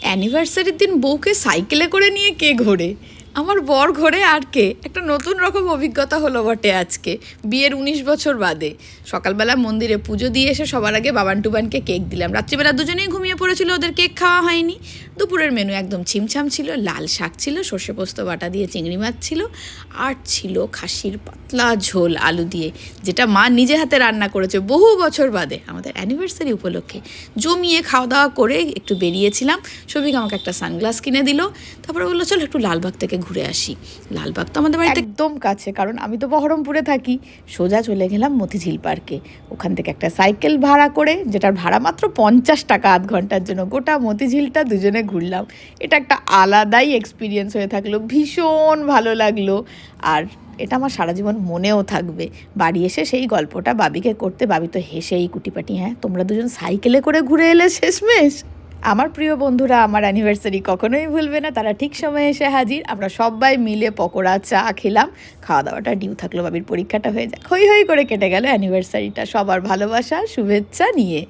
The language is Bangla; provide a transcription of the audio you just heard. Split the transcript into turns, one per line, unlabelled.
অ্যানিভার্সারির দিন বউকে সাইকেলে করে নিয়ে কে ঘোরে? আমার বর ঘোরে আর কে। একটা নতুন রকম অভিজ্ঞতা হলো বটে আজকে, বিয়ের 19 বছর বাদে। সকালবেলা মন্দিরে পুজো দিয়ে এসে সবার আগে বাবান টুবানকে কেক দিলাম। রাত্রিবেলা দুজনেই ঘুমিয়ে পড়েছিল, ওদের কেক খাওয়া হয়নি। দুপুরের মেনু একদম ছিমছাম ছিল, লাল শাক ছিল, সর্ষে পোস্ত বাটা দিয়ে চিংড়ি মাছ ছিল, আর ছিল খাসির পাতলা ঝোল আলু দিয়ে, যেটা মা নিজে হাতে রান্না করেছে বহু বছর বাদে আমাদের অ্যানিভার্সারি উপলক্ষে। জমিয়ে খাওয়া দাওয়া করে একটু বেরিয়েছিলাম। শফিক আমাকে একটা সানগ্লাস কিনে দিল, তারপরে বললো চল একটু লালবাগ থেকে ঘুরে আসি। লালবাগ তো আমাদের বাড়িতে একদম কাছে, কারণ আমি তো বহরমপুরে থাকি। সোজা চলে গেলাম মতিঝিল পার্কে। ওখান থেকে একটা সাইকেল ভাড়া করে, যেটার ভাড়া মাত্র 50 টাকা আধ ঘন্টার জন্য, গোটা মতিঝিলটা দুজনে ঘুরলাম। এটা একটা আলাদাই এক্সপিরিয়েন্স হয়ে থাকলো, ভীষণ ভালো লাগলো। আর এটা আমার সারা জীবন মনেও থাকবে। বাড়ি এসে সেই গল্পটা বাবিকে করতে, বাবি তো হেসেই কুটিপাটি, হ্যাঁ তোমরা দুজন সাইকেলে করে ঘুরে এলে শেষমেশ। আমার প্রিয় বন্ধুরা আমার অ্যানিভার্সারি কখনোই ভুলবে না, তারা ঠিক সময়ে এসে হাজির। আমরা সবাই মিলে পকোড়া চা খেলাম, খাওয়া দাওয়াটা ডিউ থাকলো, বাবির পরীক্ষাটা হয়ে যায়, হই হই করে কেটে গেল অ্যানিভার্সারিটা, সবার ভালোবাসা শুভেচ্ছা নিয়ে।